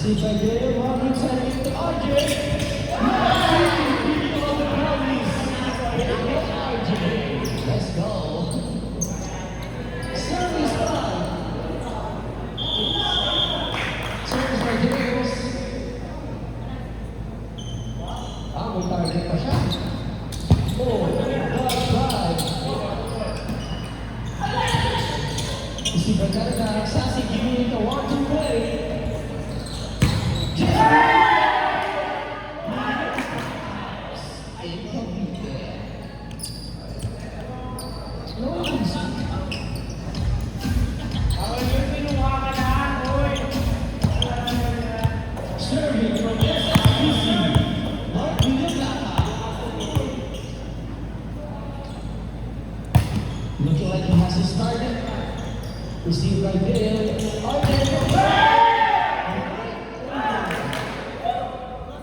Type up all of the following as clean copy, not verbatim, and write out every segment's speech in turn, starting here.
Received by Dale, Marvin sending to RJ. Let's go. Service by. Service by Dales. May target pa siya. Received by Canada. Sassy giving it a 1-2 play. Looking like he has his target. Received by Dale.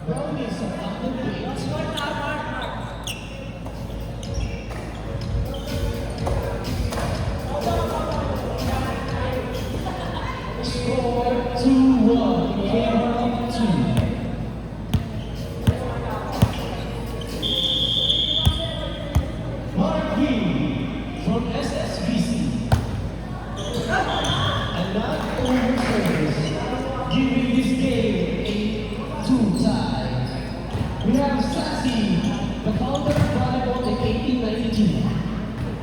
Brownies on the plate. Score 2-1. Game of 2. From SSBC, and not over service, giving this game a 2 tie. We have Sassy, the founder of volleyball in 1892.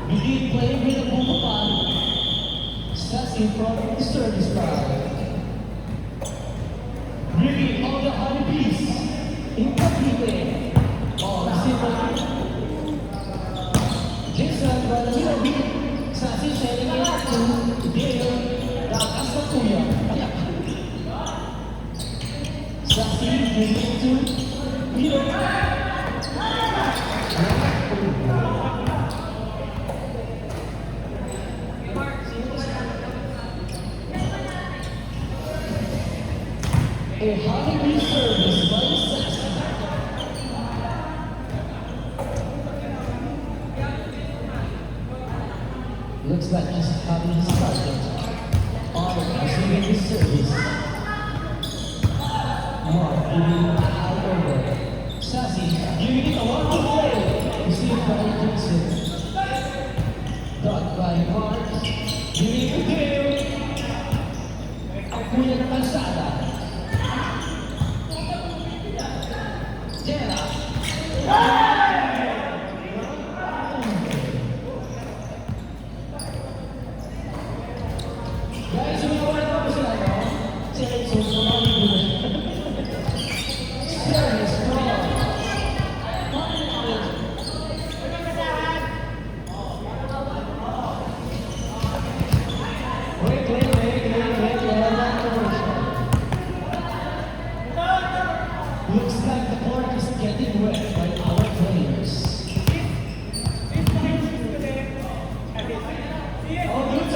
Began playing with the Bukapan. Sassy from the service crowd. Bringing all the honeybees in complete. All the Jason Valentino, Sassy sending it to Dale, Lakas na kuya. Sassy giving it to Miro. A hockey service by Sassy. Looks like he's having his target. Receiving his service. Mark giving it out over. Sassy giving it a 1-2 play. Received by Gibson. Dot by Mark. Giving it to Dale. Ang kuya ng kalsada. Jera. Guys, sumawalan ako sila, no? So, sumawin ko na. Serious, bro. Wait. Looks like the court is getting wet by our players. All goods.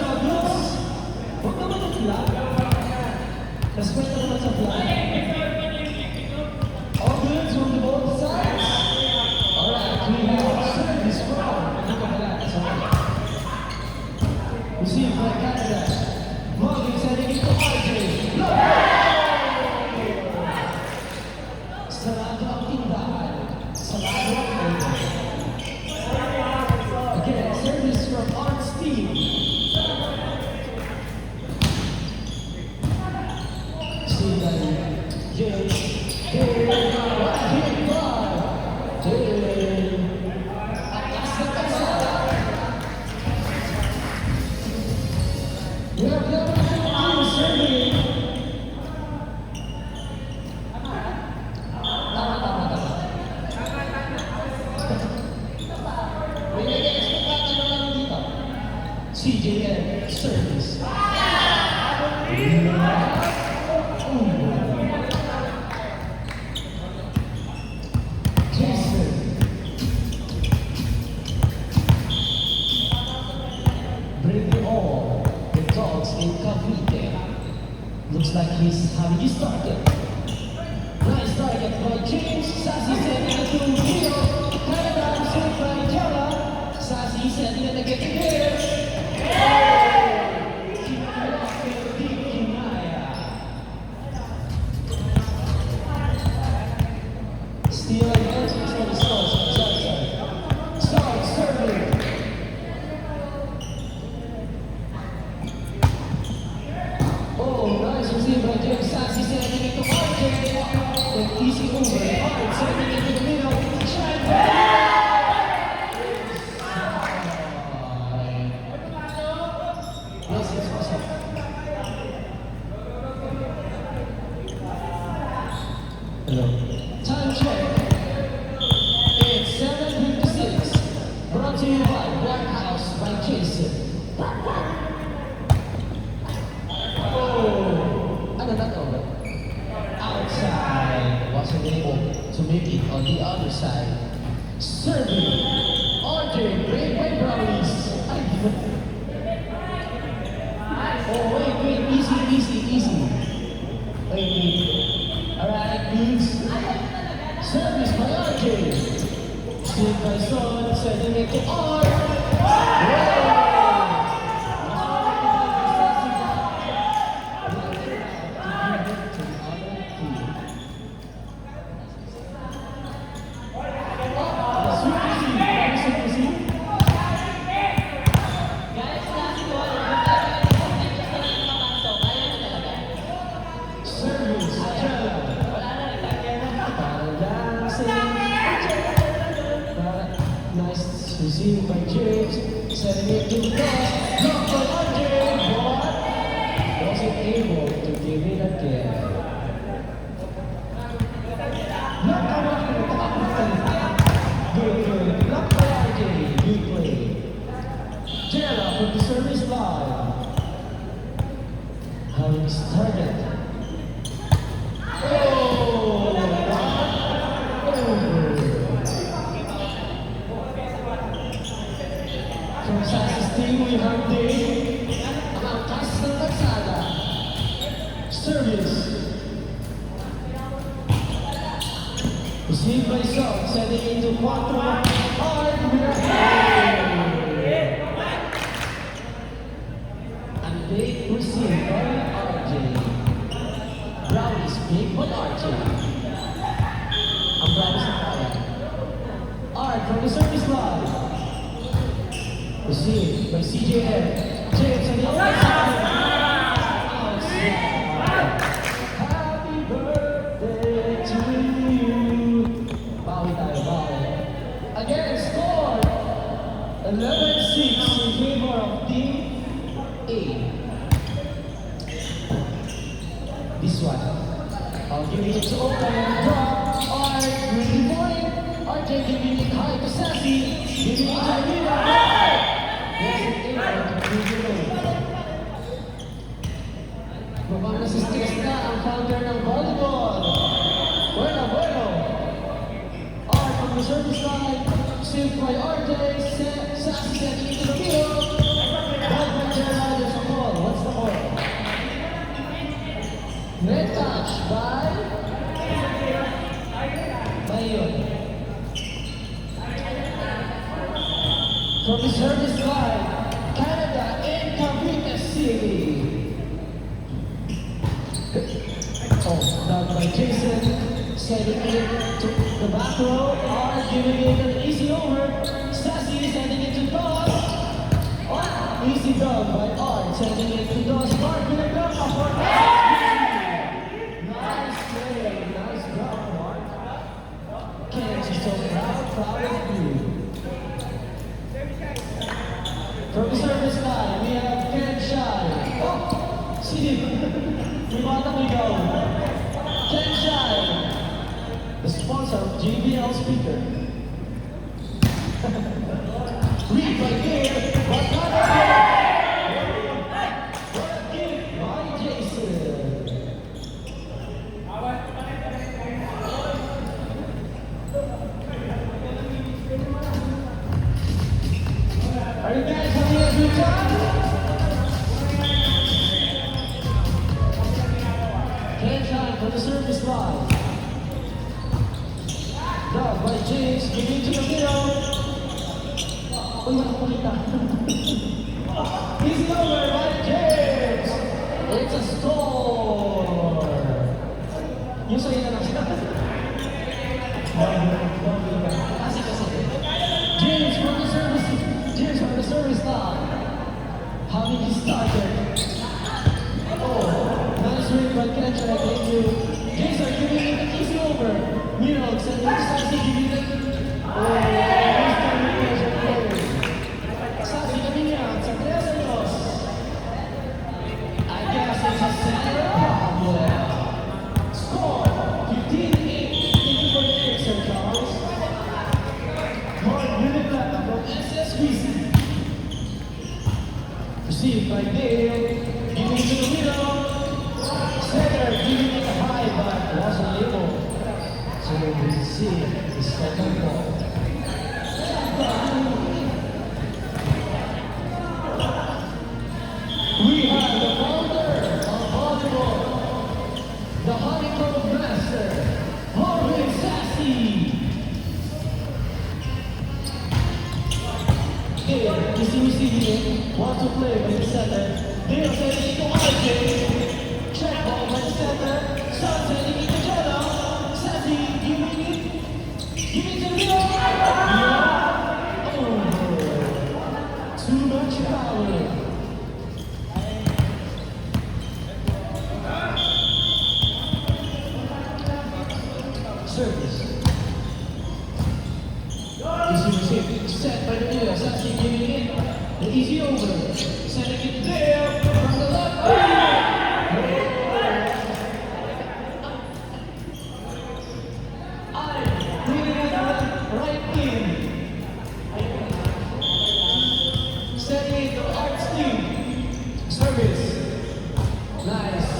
Huwag naman ang flag. Respeto naman sa flag. All goods on the both sides. Alright, we have service from. Received by Canada. Morgan sending it to RJ. Sarado ang tindahan. Sarado ang tindahan. Again, service from Arts team. CJN service. Jason. Bring it all. The dogs in Cavite. Looks like he's having his target. Nice target by James. Sassy sending it to Rio. Canada saved by Jara. Sassy sending it again to Dale. by Black House by Jason. Oh, ano na to? Outside. Wasn't able to make it on the other side. Serving. RJ, great by Brownies. Oh, wait, easy. Wait. Alright, please. Service by RJ. Save by Son, sending it to R. Nice received by James, setting it to the cross, blocked by RJ, but wasn't able to give it again. Good. Blocked by RJ, good play. Jera from the service line. Having his target. From Sassi's team, we have Dave. Ang angkas ng kalsada. Service. Received by Song, sending into 4. Hard and Dave received by RJ. Brownies pick by RJ. Ang Brownies na kaya. Art from the service line. Received by CJM. James on the other side. Happy birthday to you. Bawi. Again, score 11-6 in favor of Team A. This one. I'll give it to open and drop. Art, really point. RJ giving it high to Sassy. Giving it to Amira. Mukhang nasistress na ang founder ng volleyball. Bueno. Art from the service line. Saved by RJ. Sassy sending it to the middle. Ball by Gerald. There's a call. What's the call? Net touch by Mayon. From the service line, Canada in Cavite City. Oh, down by Jason, sending it to the back row. R giving it an easy over. Sassy sending it to Dos. Oh, easy done by R, sending it to Dos. Mark with a block for nice play, nice job, Mark. Can't you so proud of you. From the service line, we have Ken Shai. Oh, see we want to go. Ken Shai, the sponsor of JBL speaker. Read by Gabe, but not again. What a gift by Jason. Are you guys having a good time? Ken for the service line. Down by James, giving to the middle. Uy, nakakulita. Easy over by James. It's a score. Yung sa'yo na lang sila. James from the service line. Having his starter. Oh, nice ring by Kretschmer. Thank you. James are giving it an easy over. Middle, sending it to Sassy, giving it. Oh, nice time with Kretschmer. Sassy coming out. Sa 3-2. I guess it's a center problem. Score 15-8. Thank you for the extra, Charles. Mark Unipata from SSB Received by Dale. Giving to the middle. Center giving it high, but wasn't able. So we receive the second ball. We have the founder of volleyball, the honeycomb master, Marvin Sassy. Dale is receiving it, wants to play with the center. Dale sends it to RJ. Check ball by the center. Sun sending it to Jenna. Sassy giving it. Give it to the middle. Yeah. Over. Too much power. Service. Easy receive. Set by the middle. Sassy giving it. The easy over. Sending it there. From the left. Right in. Setting it to Art Steve. Service. Nice.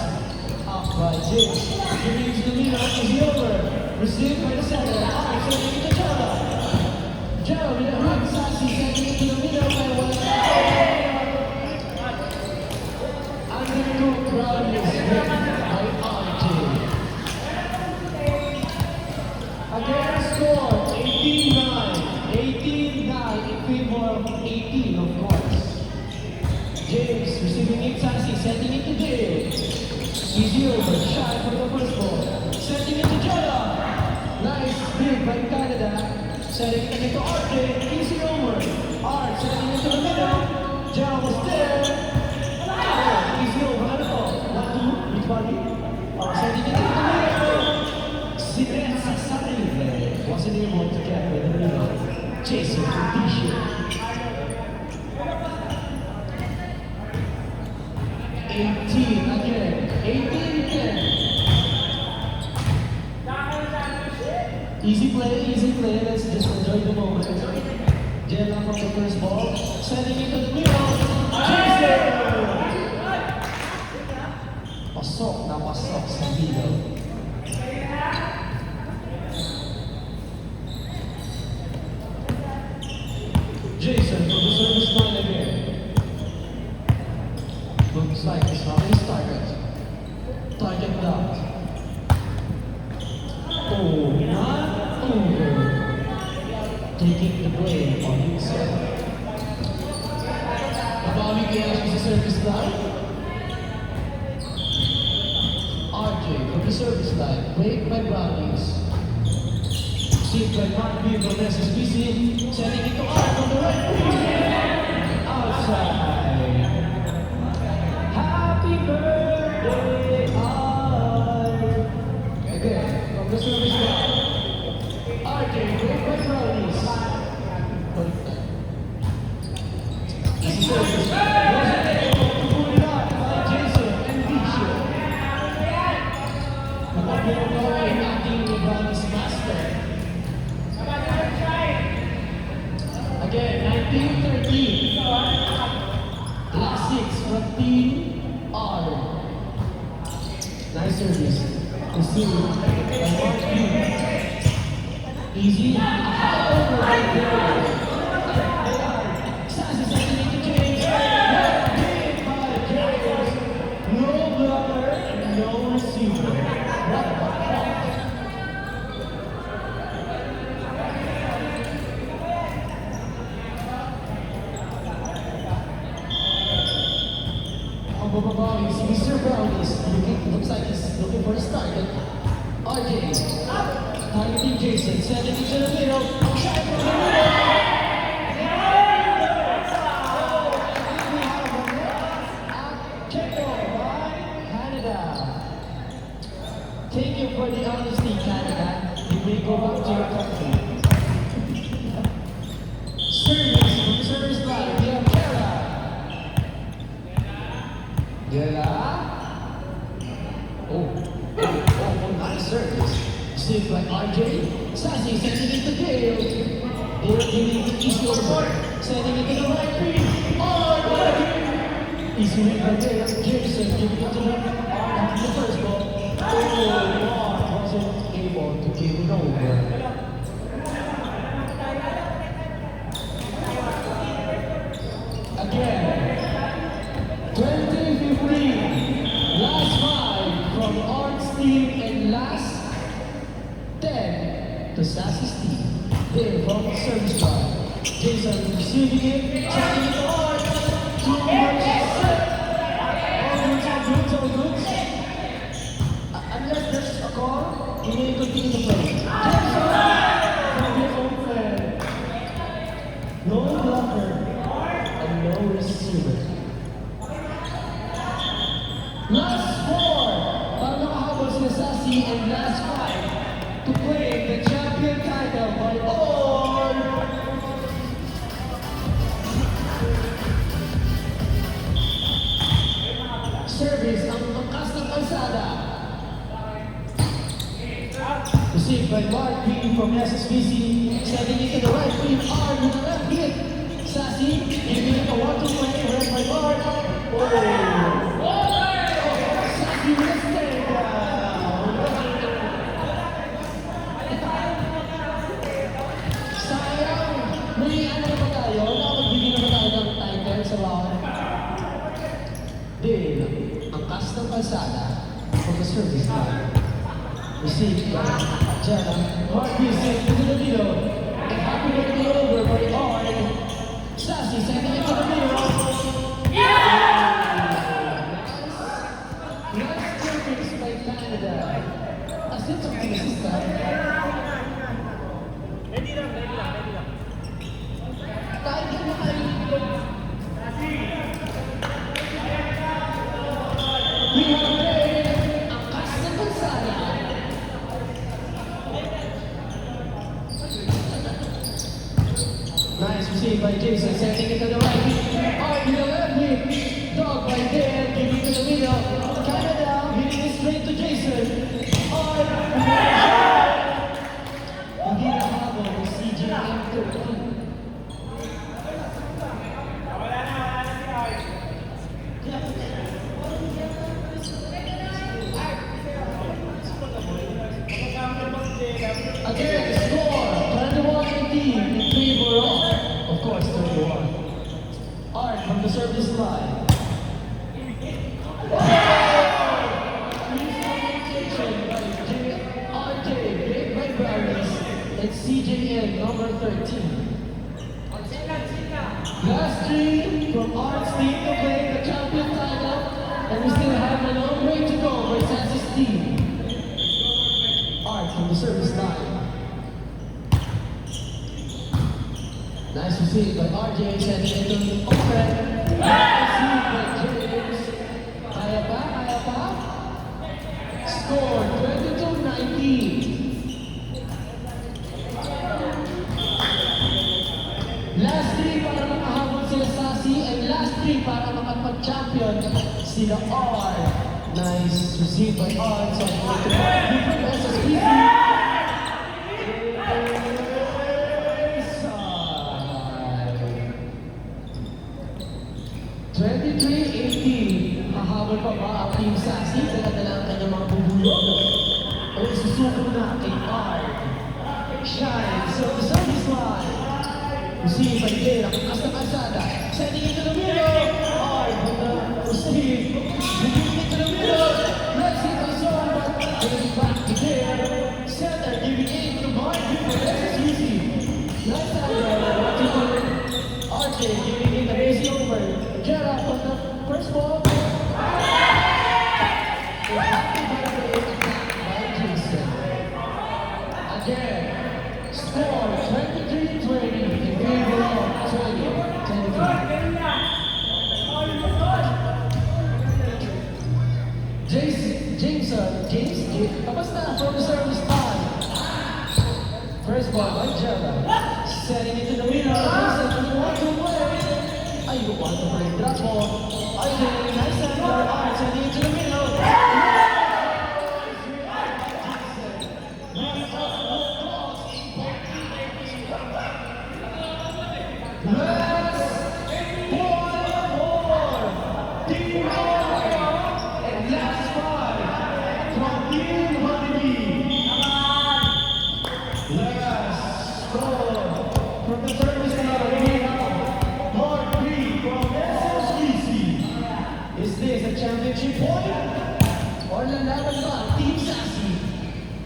Up by James. Giving it to the middle. Easy over. Received by the center. Art sending it to Jella. Jella with a hook. Sassy sending it to the middle by one. Undercooked Brown is hit by RJ. Again, score 18-9. 18-9 in favor of 18, of course. James receiving it. Sassy sending it to Dale. Easy over. Shy for the first ball. Sending it to Jella. Nice big by Canada. Sending it to RJ. Easy over. Art sending it to the middle. Jella was there. Easy over. Ano po? 1-2. Which body? Sending it to the middle. Sinensa Sarile wasn't able to get with the middle. Jason T-shirt. 18 again. 18 again. Easy play. Let's just enjoy the moment. Jella from the first ball. Sending it to the middle. Jason! Pasok na pasok sa middle. Jason for the service line again. Looks like he's having his target. Target blocked. Oh, not over. Taking the blame on himself. Bobby Gale is the service line. RJ from the service line. Played by Brownies. Received by Mark B. from SSBC. Sending it to Art on the right wing. Outside. Happy birthday, Art. Again, from the service line. RJ, played by Brownies. Easy service. Wasn't able to pull it out by Jason and Bishop. Going acting with Brownies master. Again, 19-13. Last 6 from Team R. Nice service. Received by Mark B. Easy. High over right there. Sassy sending it to James. Hit by James. No blocker and no receiver. What a block. Mr. Brown is looks like he's looking for his target. RJ targeting Jason, sending it to the middle. Try for the middle. Check by Canada. Thank you for the honesty, Canada. You may go back to your country. Service from the service line. We have Jella. Oh, nice service. Saved by RJ. Sassy sending it to Dale. Dale giving it to East over. Sending it to the right wing. Oh, Easily by Jason, giving it to him after the first ball. Oh, Mark wasn't able to give it over. Again, 20-15, last 5 from Art's team and last 10 to Sassy's team. There from the service line. Jason receiving it, checking it to Art. Too much set. All goods. Unless there's a call, you may continue to play. Jason from his own fan. No blocker and no receiver. Last 4 para makahabol sila Sassy and last 5 to claim the champion title by all. Service ang angkas ng kalsada. Received by Mark B from SSBC, sending it to the right wing, R with the left hit. Sassy giving it a 1-2 play, read by Mark. Oh! Sassy listed down. Sayang! May ano na ba tayo? Nakapagbigay na ba tayo ng title sa round? Then, angkas ng kalsada from the service line. Received by Jenna. Mark Houston to the middle. And happy to be over by Ard. Sassy sending it to the middle. Nice service by Canada. A sense of assistance. Ready lang. Kahit hindi na kayo. We have played angkas ng kalsada. Nice receive by Jason, sending it to the right. Art to the left hit. Dog right there, giving it to the middle. Canada hitting it straight to Jason. Art. Hindi na habol ng CJM 13. Again, score 21-18 in favor of course, 31. Art from the service line. RJ, Great Libraries, and CJN number 13. Last 3 from Art's team to claim the champion title, and we still have a long way to go for Sassy's team. Art from the service line. Nice receive by RJ, sending it to the open. Nice receive by James. Kaya pa. Score 22-19. Last 3 para makahabol sila Sassy, and last 3 para makapag-champion sila R. Nice receive by R. So, from SSBC. 23-18. Hahabol pa ba ang Team Sassy? Dala-dala ang kanyang mga bubulong. O isusuko na kay R. Shine. So, the service line. Receive by Dale. Ang angkas ng kalsada. Sending it to the middle. R from the receive. Giving it to the middle. Let's hit the zone. But giving back to Dale. Center giving it to Mark. This is easy. Nice time. RJ giving it the base over. Get up on the first ball. Again, score 23-20 in favor of 20. James, tapos na from the service line. First ball by Jella. Setting it to the middle. Jason, you want to play? Ay, you want to play drop ball. Okay, nice center. Alright, setting it to the middle. Last 1 more.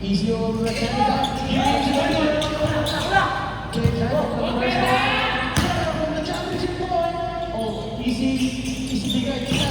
is your candidate. From the championship point. Oh, easy bigay kita.